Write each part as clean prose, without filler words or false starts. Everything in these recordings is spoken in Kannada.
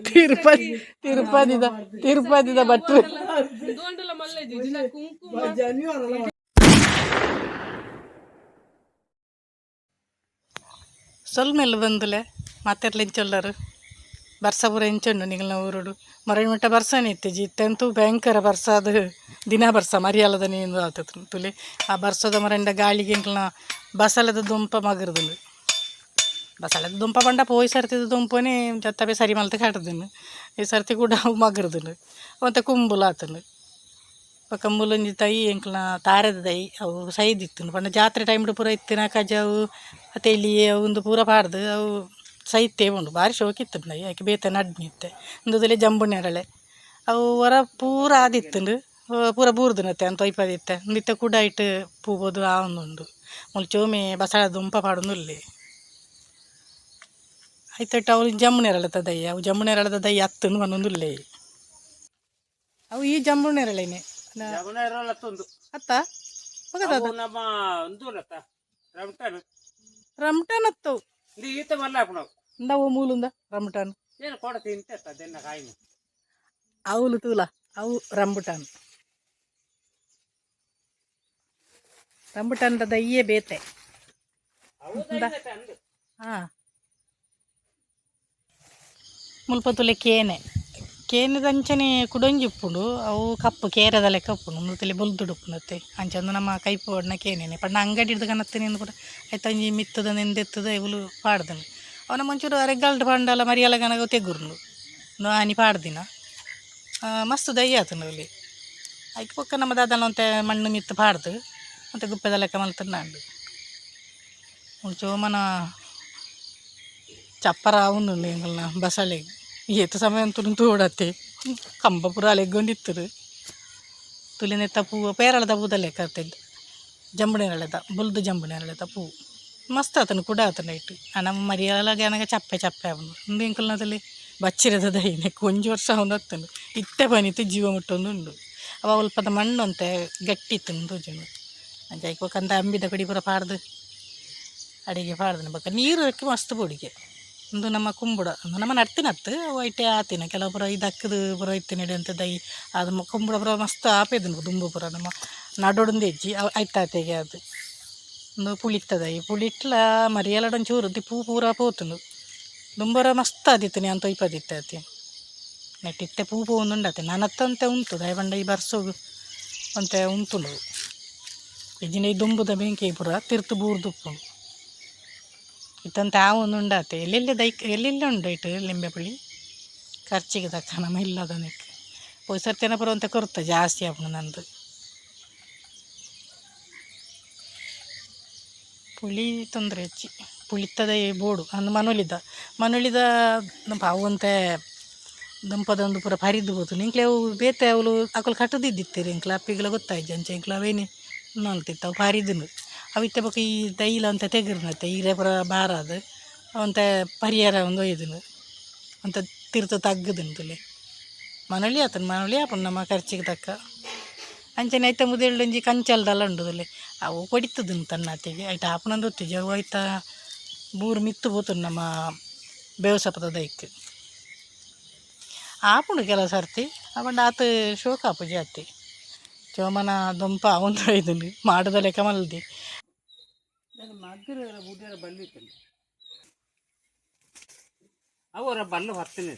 ತಿರುಪತಿ ತಿರುಪತಿದ ತಿರುಪತಿದ ಭಟ್ರು ಸೊಲ್ಮೆಲ್ಲ ಬಂದುಲೆ ಮಾತೆರ್ಲ ಎಂಚೊಲ್ಲರು ಬರ್ಸ ಪೂರ ಎಂಚುಂಡು ನಿಗಲ್ನ ಊರುಡು ಮರಳಿ ಮಟ್ಟ ಬರ್ಸನೇ ಇತ್ತೆ ಜಿತ್ತಂತೂ ಭಯಂಕರ ಬರ್ಸ ಅದು ದಿನ ಬರ್ಸ ಮರಿಯಾಲದ ನೀನು ಆತತ್ತು ತುಲಿ ಆ ಬರ್ಸದ ಮರಂಡ ಗಾಳಿಗೆ ಎಂಕ್ಲನ ಬಸಲದ ದುಂಪ ಮಗರ್ದನು ಬಸಳದ ದುಂಪ ಪಂಡ ಪೋಯಿ ಸರ್ತಿದ ದುಂಪನೇ ಜತ್ತಬೆ ಸರಿ ಮಲ್ತ ಕಾಟದನು ಈ ಸರ್ತಿ ಕೂಡ ಅವು ಮಗರ್ದನು ಮತ್ತು ಕುಂಬುಲ ಆತನು ಪಕ್ಕ ಮೂಲೊಂಜಿ ತೈ ಎಂಕ್ಲನ ತಾರದ ತೈ ಅವು ಸೈದಿತ್ತು ಪಂಡ ಜಾತ್ರೆ ಟೈಮ್ಡು ಪೂರ ಇತ್ತಿನ ಕಜಾವು ತೆಲಿ ಅವು ಪೂರ ಪಾಡ್ದು ಅವು ಸೈತೆ ಉಂಡು ಭಾರಿ ಶೋಕಿತ್ತು ನೈ ಯಾಕೆ ಬೇತೆ ನಡ್ನಿತ್ತೆ ಒಂದುದಲೆ ಜಂಬು ನೆರಳೆ ಅವು ಹೊರ ಪೂರ ಆದಿತ್ತುಂಡು ಪೂರ ಬೂರ್ದುನತ್ತೆ ಅಂತ ಒಯ್ಪದಿತ್ತೆ ನಿತ್ತ ಕೂಡ ಇಟ್ಟು ಪೂಬೋದು ಆ ಒಂದುಂಡು ಮುಲ್ಚೋಮೆ ಬಸಳ ದುಂಪ ಪಾಡೊಂದುಲ್ಲೆ ಆಯ್ತಟ್ಟು ಅವ್ರು ಜಂಬು ನೆರಳದ ದೈ ಅವು ಜಂಬು ನೆರಳದ ದೈ ಹತ್ತುಂಡು ಒಂದೊಂದುಲ್ಲೆ ಅವು ಈ ಜಂಬು ನೆರಳೆನೆ ಅತ್ತ ರಮ್ಟಾನ್ ಅತ್ತು ಇಂದವು ಮೂಲುಂದ ರಂಬುಟಾನ್ అవులు తూల అవు రంబుటాన్ ರಂಬುಟಾನ್ ದಯ್ಯೇ ಬೇತೆ ಮುಲ್ಪ ತುಲೆ ಕೇನೆ ಕೇನೆದಂಚನೆ ಕುಡೊಂಜಿಪ್ಪುಂಡು ಅವು ಕಪ್ಪು ಕೇರದ ಲೆಕ್ಕ ಉಪ್ಪುಂಡು ಒಂದು ತುಲೆ ಬೊಲ್ದುಡುಪ್ಪುನತ್ತೆ ಅಂಚಂದು ನಮ್ಮ ಕೈಪು ಒಡ್ನ ಕೇನೇನೆ ಪಂಡ ಅಂಗಡಿ ಹಿಡ್ದು ಕನತ್ತನೇನು ಕೂಡ ಆಯ್ತಂಜಿ ಮಿತ್ತದ ನೆಂದೆತ್ತದ ಇವಳು ಪಾಡ್ದನು ಅವನ ಮುಂಚೂರು ರೆಗ್ಗಾಲ್ಡ್ ಪಂಡಲ ಮರಿಯಲ ಗನಗ ತೆಗುರ್ನು ನಾನಿ ಪಾಡ್ದಿನ ಮಸ್ತ್ ದಯ್ಯ ಆತನು ಅಲ್ಲಿ ಆಯ್ಕೆ ಪಕ್ಕ ನಮ್ಮ ದಾದನ ಒಂತೆ ಮಣ್ಣು ಮಿತ್ತು ಪಾಡ್ದು ಮತ್ತು ಗುಪ್ಪೆದ ಲೆಕ್ಕ ಮಲ್ತದ್ದು ನಾಂಡು ಚೋಮನ ಚಪ್ಪರ ಅವನು ಎಂಗಲ್ನ ಬಸಳೆ ಏತ ಸಮಯ ಅಂತೂ ತೋಡತ್ತೆ ಕಂಬ ಪುರ ಅಲೆಗೊಂಡಿತ್ತರು ತುಲಿನೆತ್ತ ಪೂವು ಪೇರಳದ ಪೂದಲ್ಲೇ ಕರ್ತಿದ್ದು ಜಂಬುನೆರಳೆದ ಬುಲ್ದು ಜಂಬುನೆರಳೆದ ಪೂವು ಮಸ್ತ್ ಆತನು ಕೂಡ ಆತನ ಇಟ್ಟು ನಮ್ಮ ಮರಿಯಾಲಾಗೆ ನನಗೆ ಚಪ್ಪೆ ಚಪ್ಪೆ ಅವನು ಒಂದು ಎಂಕಲ್ನದಲ್ಲಿ ಬಚ್ಚಿರದ ದೈನೆ ಕೊಂಚ ವರ್ಷ ಅವನು ಹತ್ತನು ಇತ್ತೆ ಬನಿತು ಜೀವ ಮುಟ್ಟೊಂದು ಉಂಡು ಅವ ಸ್ವಲ್ಪದ ಮಣ್ಣು ಅಂತೆ ಗಟ್ಟಿತ್ತು ತೋಜನು ಅಂಜಾಯ್ಕೋಕಂತ ಅಂಬಿದ ಕಡಿ ಪುರ ಪಾಡ್ದು ಅಡಿಗೆ ಪಾಡ್ದನು ಬಕ್ಕ ನೀರು ಹಾಕಿ ಮಸ್ತ್ ಪೊಡಿಗೆ ಒಂದು ನಮ್ಮ ಕುಂಬುಡ ಒಂದು ನಮ್ಮ ನಡ್ತಿನತ್ತು ಒಯ್ಟೆ ಆತಿನ ಕೆಲವು ಪುರ ಇದಕ್ಕದು ಪುರ ಇತ್ತು ನಡಿ ಅಂತ ದೈ ಅದು ಕುಂಬುಡ ಪುರ ಮಸ್ತ್ ಆಪೇದನು ದುಂಬು ಪುರ ನಮ್ಮ ನಡೋಡಂದು ಹೆಜ್ಜಿ ಆಯ್ತಾತೆಗೆ ಅದು ಒಂದು ಪುಳಿತ್ತದೈ ಪುಳಿಟ್ಲ ಮರಿಯಲಡೊಂದು ಚೂರು ತಿಪ್ಪು ಪೂರ ಪೋತುಂಡು ದುಂಬರ ಮಸ್ತ್ ಆದಿತ್ತು ಅಂತ ಇಪ್ಪದಿತ್ತೆ ಆತಿ ನೆಟ್ಟಿತ್ತೆ ಪೂ ಪೋಂದುಂಡತ್ತೆ ನನ್ನತ್ತಂತೆ ಉಂಟು ದಯಬಂಡ ಈ ಬರ್ಸೋಗು ಅಂತೆ ಉಂಟುಂಡು ಇಜಿನ ಈ ದುಂಬುದ ಬೆಂಕಿ ಪುರ ತಿರ್ತು ಬೂರ್ದುಪ್ಪುಂಡು ಇತ್ತಂತೆ ಆ ಒಂದು ಉಂಡಾತೆ ಎಲ್ಲೆಲ್ಲಿ ಎಲ್ಲೆಲ್ಲ ಉಂಡು ಇಟ್ಟು ಲಿಂಬೆ ಪುಳಿ ಖರ್ಚಿಗೆ ತಕ್ಕ ನಮ್ಮ ಇಲ್ಲದ ನೆಕ್ ಪೋಯ್ ಸರ್ತಿನ ಪುರ ಅಂತ ಕೊರ್ತ ಜಾಸ್ತಿ ಆಪುಂಡು ನಂದು ಪುಳಿ ತೊಂದರೆ ಹೆಚ್ಚಿ ಪುಳಿತದ ಬೋಡು ಅಂದು ಮನುಳಿದ ಅವಂತೆ ದಂಪದೊಂದು ಪೂರ ಪರಿದು ಹೋತು ನಿಂಕ್ಲೆ ಅವು ಬೇತೆ ಅವಳು ಅಕಲು ಕಟ್ಟದಿದ್ದಿತ್ತೇರಿ ಇಂಕ್ಲ ಅಪ್ಪಿಗೆಲ್ಲ ಗೊತ್ತಾಯ್ತು ಅಂಚೆ ಇಂಕ್ಲ ಅವೇನೆ ನೋಲ್ತಿತ್ತು ಅವು ಪರಿದನು ಅವಿತ್ತೆ ಬಕ್ಕ ಈ ತೈಲ ಅಂತ ತೆಗಿರ್ನತ್ತೆ ಈರೆ ಪುರ ಬಾರ ಅದು ಅವಂತೆ ಪರಿಹಾರ ಒಂದು ಒಯ್ದನು ಅಂತ ತಿರ್ತು ತಗ್ಗದನು ತುಲೆ ಮನಳಿ ಆಪುಂಡು ನಮ್ಮ ಖರ್ಚಿಗೆ ತಕ್ಕ ಅಂಚನೆ ಐತ ಮುದೇಳೊಂಜಿ ಕಂಚಲ್ದಲ್ಲ ಉಂಡುದಲ್ಲಿ ಅವು ಕೊಡಿತದನು ತನ್ನತೆಗೆ ಆಯ್ತು ಆಪನಂದು ಹೊತ್ತಿಜ ಅವು ಆಯ್ತಾ ಬೂರು ಮಿತ್ತು ಹೋತನು ನಮ್ಮ ಬೇವಸಪದ ದೈಕ್ ಆಪುಂಡು ಕೆಲವು ಸರ್ತಿ ಅವಂಡ ಆತ ಶೋಕ ಆಪು ಜಾತಿ ಚೋಮನ ದೊಂಪ ಅವಂದು ಒಯ್ದನು ಮಾಡುದ ಲೆಕ್ಕ ಮಲ್ದಿ ಮಗ್ಗರ ಬುಡ್ಡರ ಬಲ್ಲಿತ್ತು ಅವರ ಬಲ್ಲು ಹೊತ್ತನೇ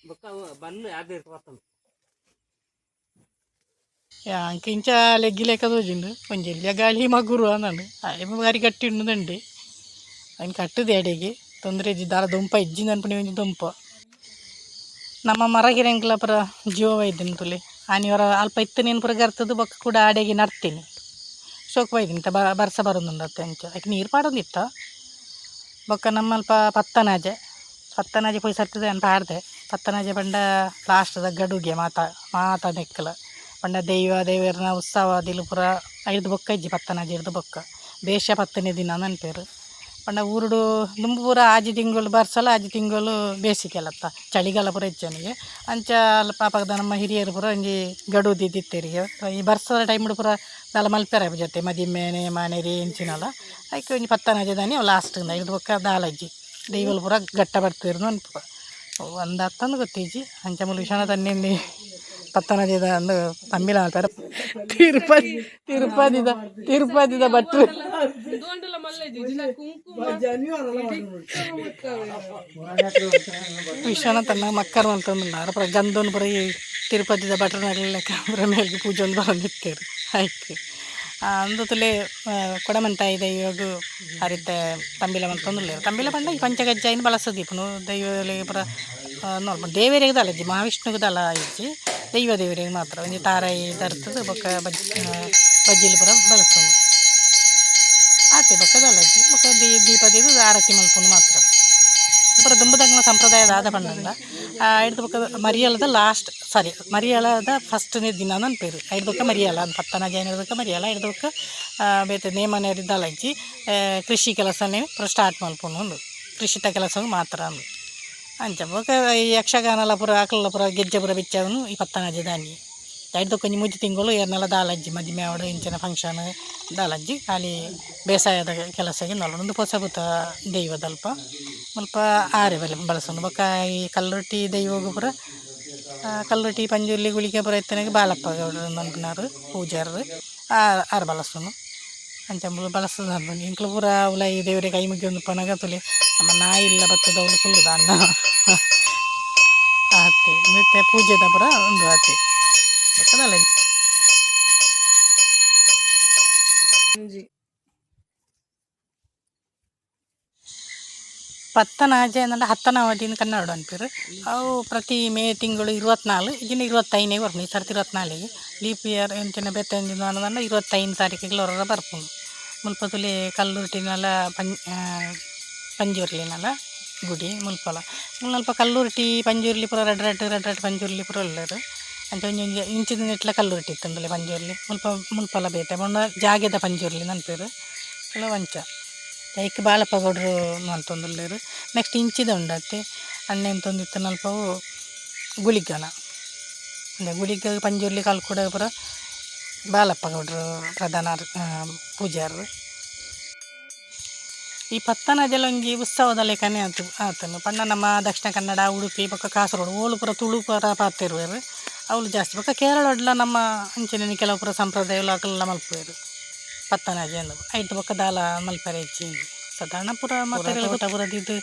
ಬೊಕ್ಕ ಬಲ್ಲು ಯಾವ್ದು ಬರ್ತಂದು ಯಾಂಕಿಂಚ ಲೆಗ್ಗಿ ಲೆಕ್ಕ ತೋಜಿಂಡು ಒಂಜೆಲ್ಲಿಯ ಗಾಳಿ ಮಗುರು ನಾನು ಆಯಮ ಬಾರಿ ಗಟ್ಟಿ ಉಂಡುದಂಡಿ ಅವನು ಕಟ್ಟುದು ಎಡೆಗೆ ತೊಂದರೆ ಇಜ್ಜಿ ದಾರ ದುಂಪ ಇಜ್ಜಿಂದ ಅನ್ಪಣಿ ಒಂಜಿ ದುಂಪ ನಮ್ಮ ಮರಗಿರಂಗ್ಲ ಪುರ ಜೀವ ಒಯ್ದನು ತುಲಿ ಆನಿವರ ಅಲ್ಪ ಇತ್ತು ನೀನು ಪುರ ಗರ್ತದು ಬೊಕ್ಕ ಕೂಡ ಆಡೆಗೆ ನಡ್ತೀನಿ ಶೋಕ ಒಯ್ದಿನಿ ಬರ್ಸ ಬರೋದುಂಡತ್ತೆ ಅಂಚ ಯಾಕೆ ನೀರು ಪಾಡೋದಿತ್ತ ಬೊಕ್ಕ ನಮ್ಮಲ್ಪ ಪತ್ತನಾಜೆ ಪೋಯ್ ಸರ್ತಿದೆ ಅಂತ ಆಡ್ದೆ ಪತ್ತನಾಜೆ ಬಂಡ ಲಾಸ್ಟದ ಗಡುಗೆ ಮಾತಾ ನೆಕ್ಕಲ ಪಂಡ ದೇವರನ ಉತ್ಸವ ದಿಲು ಪುರ ಐದು ಬೊಕ್ಕ ಇಜ್ಜಿ ಪತ್ತನಾಜಿ ಹಿಡ್ದು ಬೊಕ್ಕ ಬೇಷ 10ನೇ ದಿನ ನೆನ್ಪೇರು ಪಂಡ ಊರುಡು ದುಂಬು ಪೂರ ಆಜಿ ತಿಂಗಳು ಬರ್ಸಲ ಆಜಿ ತಿಂಗಳು ಬೇಸಿಗೆಲತ್ತ ಚಳಿಗಾಲ ಪೂರ ಹೆಚ್ಚನಿಗೆ ಅಂಚ ಪಾಪದ ನಮ್ಮ ಹಿರಿಯರು ಪೂರ ಒಂಜಿ ಗಡು ದಿದ್ದಿತ್ತೇರಿಗೆ ಈ ಬರ್ಸದ ಟೈಮ್ ಪೂರ ದಾಲ ಮಲ್ಪೆರ ಜೊತೆ ಮದಿಮೆನೆ ಮಾನೇರಿ ಎಂಚಿನಲ್ಲ ಅದಕ್ಕೆ ಒಂಜಿ ಪತ್ತನಾಜೆ ದಾನಿ ಅವು ಲಾಸ್ಟ್ ಇದು ಬೊಕ್ಕ ದಾಲಜ್ಜಿ ದೈವಲು ಪೂರ ಗಟ್ಟ ಬರ್ತಿರ್ನು ಅನ್ಪ ಒಂದು ಹತ್ತಂದು ಗೊತ್ತೇಜಿ ಅಂಚ ಮುಲು ವಿಷಣ ತನ್ನಿಂದ ಪತ್ತನಾಜೆದ ಅಂದು ತಮ್ಮಿಲ ಮಲ್ಪೆರ ತಿರುಪತಿದ ಭಟ್ರು ವಿಷಣ ತನ್ನ ಮಕ್ಕರು ಅಂತಂದಿಲ್ಲ ಪುರ ಗಂಧನು ಪುರ ಈ ತಿರುಪತಿದ ಭಟ್ರನೆಲ್ಲ ಪುರ ಮೇಲ್ಗೆ ಪೂಜೆ ಒಂದು ಬಂದಿತ್ತೇರು ಆಯ್ತು ಅಂದುತ್ತಲೇ ಕೊಡಮಂತಾಯಿ ದೈವಗು ಹರಿದ್ದ ತಂಬಿಲ ಮಂತಂದುಲ್ಲೇರು ತಂಬಿಲ ಪಂಡ ಈ ಪಂಚಗಜ್ಜಾಯಿನ ಬಳಸದೀಪನು ದೈವಲಿ ಪುರ ನೋಡ್ಬ ದೇವರಿಗೆ ದಲಜ್ಜಿ ಮಹಾವಿಷ್ಣುಗೆ ದಲ ಇಜ್ಜಿ ದೈವ ದೇವರಿಗೆ ಮಾತ್ರ ಒಂಜಿ ತಾರಾಯಿ ತರ್ತದೆ ಬೊಕ್ಕ ಬಜ್ಜಿಲು ಪುರ ಬಳಸೋನು ಆತೆ ಬೊಕ್ಕ ದಲಜ್ಜಿ ಬೊಕ್ಕ ದೀಪದಿದು ಆರತಿ ಮಲ್ಪನು ಮಾತ್ರ ಪುರ ದುಂಬುದಂಗ್ಲ ಸಂಪ್ರದಾಯದ ಆದ ಪಂಡಂಡ ಐದು ಬೊಕ್ಕ ಮರಿಯಲದ ಮರಿಯಲದ ಫಸ್ಟ್ನೇ ದಿನ ಅನ್ಪೇರು ಐದು ಬೊಕ್ಕ ಮರಿಯಲ ಅಂತ ಪತ್ತನಾಜೆ ಐನದಕ್ಕೆ ಮರಿಯಲ ಐದು ಬೊಕ್ಕ ಬೇತೆ ನೇಮನೆ ದಲಜ್ಜಿ ಕೃಷಿ ಕೆಲಸನೇ ಪುರ ಸ್ಟಾರ್ಟ್ ಮಲ್ಪನು ಒಂದು ಕೃಷಿತ ಕೆಲಸ ಮಾತ್ರ ಅಂದು ಅಂಚ ಬೊಕ್ಕ ಈ ಯಕ್ಷಗಾನಲ ಪುರ ಆಕಲ ಪುರ ಗೆಜ್ಜೆ ಪುರ ಬಿಚ್ಚವನು ಈ ಪತ್ತನಾಜೆ ದಾನಿ ಐದು ಕೊಂಚ ಮುಜ್ಜಿ ತಿಂಗಳು ಏರ್ನೆಲ್ಲ ದಾಲಜ್ಜಿ ಮದಿಮೆ ಅವಡು ಇಂಚಿನ ಫಂಕ್ಷನ್ ದಾಲಜ್ಜಿ ಖಾಲಿ ಬೇಸಾಯದ ಕೆಲಸಕ್ಕೆ ನಲ್ಲೊಂದು ಹೊಸಬುತ ದೈವದಲ್ಪ ಸ್ವಲ್ಪ ಆರೆ ಬಳಸೋನು ಬೊಕ್ಕ ಈ ಕಲ್ಲುಟ್ಟಿ ದೈವಗೂ ಪುರ ಕಲ್ಲುಟ್ಟಿ ಪಂಜುರ್ಲಿ ಗುಳಿಗೆ ಪುರ ಎತ್ತನೆಗೆ ಬಾಲಪ್ಪ ಗೌಡ್ರು ನಂಬಿನಾರು ಪೂಜಾರರು ಆರು ಬಳಸೋನು ಅಂಚಂಬಳು ಬಳಸೋದು ಅಂದ್ಬಂದು ಇಂಕ್ಲು ಪೂರ ಅವಳ ಈ ದೇವರಿಗೆ ಕೈ ಮುಗಿ ಒಂದು ಪನಗ ತುಲಿ ನಮ್ಮ ನಾಯಿ ಇಲ್ಲ ಬತ್ತದವಳು ಫುಲ್ಲು ಅನ್ನ ಆತೆ ನೃತ್ಯ ಪೂಜೆದ ಪುರ ಒಂದು ಆತೆ ಗೊತ್ತದಲ್ಲ ಪತ್ತನಾಜೆ ಅಂದ್ರೆ ಹತ್ತನಾವದಿನ ಕನ್ನಡ ಅನ್ಪಿರು ಅವು ಪ್ರತಿ ಮೇ ತಿಂಗಳು 24 ಇದನ್ನು 25ನೇ ಬರ್ತೀನಿ ಈ ಸರ್ತಿ 24ಗೆ ಲೀಪ್ ಇಯರ್ ಎಂಚಿನ ಬೆತ್ತಂಜಿನ ಅನ್ನೋದನ್ನ 25 ತಾರೀಕಿಗೆ ಹೊರ ಬರ್ಬೋದು ಮುಲ್ಪತುಲಿ ಕಲ್ಲುರ್ಟಿನೆಲ್ಲ ಪಂಜುರ್ಲಿನೆಲ್ಲ ಗುಡಿ ಮುಲ್ಪಲ ಸ್ವಲ್ಪ ಕಲ್ಲುರ್ಟಿ ಪಂಜುರ್ಲಿ ಪುರ ರೆಡ್ ಪಂಜುರ್ಲಿ ಪುರ ಒಳ್ಳೆಯದು ಅಂತ ಒಂಜೊಂದು ಇಂಚಿದ ನೆಟ್ಲ ಕಲ್ಲುರ್ಟಿ ಇತ್ತಂದಲೆ ಪಂಜುರ್ಲಿ ಮುಲ್ಪಲ ಬೇತೆ ಮೊನ್ನ ಜಾಗೆದ ಪಂಜುರ್ಲಿ ನನ್ಪೇರು ಕೆಲವು ಅಂಚ ಐಕ್ ಬಾಲಪ್ಪ ಗೌಡ್ರು ಅಂತಂದುಲ್ಲೇರು ನೆಕ್ಸ್ಟ್ ಇಂಚಿದ ಉಂಡತ್ತೆ ಅಣ್ಣೆ ಅಂತಂದಿತ್ತು ನಲ್ಪವು ಗುಳಿಗನ ಅಂದರೆ ಗುಳಿಗ ಪಂಜುರ್ಲಿ ಕಲ್ಕೂಡ ಪುರ ಬಾಲಪ್ಪ ಗೌಡ್ರು ಪ್ರಧಾನ ಪೂಜಾರರು ಈ ಪತ್ತನಾಜೆಲ್ಲ ಒಂಜಿ ಉತ್ಸವದ ಲೆಕ್ಕನೇ ಆತನು ಪಂಡ ನಮ್ಮ ದಕ್ಷಿಣ ಕನ್ನಡ ಉಡುಪಿ ಪಕ್ಕ ಕಾಸರಗೋಡು ಓಳು ಪುರ ತುಳು ಪುರ ಪಾತಿರುವರು ಅವಳು ಜಾಸ್ತಿ ಪಕ್ಕ ಕೇರಳ ಒಡ್ಲ ನಮ್ಮ ಅಂಚಿನ ಕೆಲವು ಪುರ ಸಂಪ್ರದಾಯಗಳು ಅಕಲೆಲ್ಲ ಮಲ್ಪುವರು ಪತ್ತನಾಜೆ ಅನ್ನೋದು ಐದು ಪಕ್ಕ ದಾಲ ಮಲ್ಪರೆ ಹೆಚ್ಚಿ ಸಾಧಾರಣ ಪುರ ಮತ್ತೆ ಊಟ ಪುರದಿದ್ದು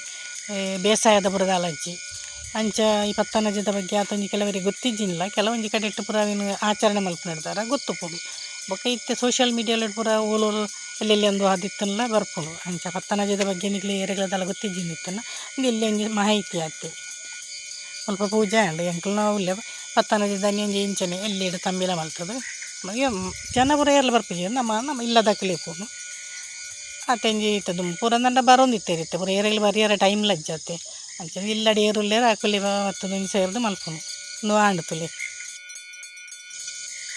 ಬೇಸಾಯದ ಪುರ ದಾಲ ಹಚ್ಚಿ ಅಂಚ ಈ ಪತ್ತನಾಜದ ಬಗ್ಗೆ ಆತೊಂಜಿ ಕೆಲವರಿಗೆ ಗೊತ್ತಿದ್ದಿಲ್ಲ ಕೆಲವೊಂದು ಕಡೆ ಇಟ್ಟು ಪುರ ಅವೇನು ಆಚರಣೆ ಮಲ್ಪನಿರ್ತಾರೆ ಗೊತ್ತು ಪೋಡು ಬೊಕ್ಕ ಇತ್ತೆ ಸೋಷಿಯಲ್ ಮೀಡಿಯಾಲಿ ಪುರ ಓಲೋರು ಎಲ್ಲೆಲ್ಲಿ ಒಂದು ಆದಿತ್ತಲ್ಲ ಬರ್ಪುಡು ಅಂಚ ಪತ್ತನಾಜದ ಬಗ್ಗೆ ನಿಗ್ಲಿ ಏರೆಗಳದೆಲ್ಲ ಗೊತ್ತಿದ್ದಿತ್ತನ್ನ ಇಲ್ಲಿ ಒಂಜಿ ಮಾಹಿತಿ ಆಯ್ತು ಸ್ವಲ್ಪ ಪೂಜೆ ಉಂಡು ಎಂಕ್ಲು ನಾವು ಇಲ್ಲೇ ಪತ್ತನಾಜೆ ದಾನಿ ಒಂಜಿ ಇಂಚನೆ ಎಲ್ಲಿ ತಂಬಿಲ ಮಲ್ತದು ಜನ ಪುರ ಎಲ್ಲ ಬರ್ಪಿದ್ದೀವಿ ನಮ್ಮ ಇಲ್ಲದಕ್ಕಲೇ ಪೋನು ಆತೆಂಜಿ ಇತ್ತದು ಪೂರ ದಂಡ ಬರೋಂದಿತ್ತೇರಿತ್ತೆ ಪುರ ಏರೆಗಳು ಬರಿಯಾರ ಟೈಮ್ ಲಜ್ಜತ್ತೆ ಅಂಚೆ ಇಲ್ಲಡಿ ಏರುಲ್ಲೇರ ಹಾಕಲಿ ಮತ್ತೊಂದು ಸೇರಿದು ಮಲ್ಪುನು ಆಂಡ್ತುಲಿ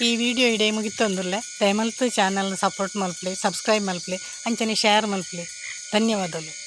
ಈ ವಿಡಿಯೋ ಇಡೀ ಮುಗಿತು ಅಂದುಲ್ಲೆ ದಯಮಲ್ತು ಚಾನಲ್ನ ಸಪೋರ್ಟ್ ಮಲ್ಪಲಿ ಸಬ್ಸ್ಕ್ರೈಬ್ ಮಲ್ಪಲಿ ಅಂಚನೆ ಶೇರ್ ಮಲ್ಪಲಿ ಧನ್ಯವಾದಗಳು.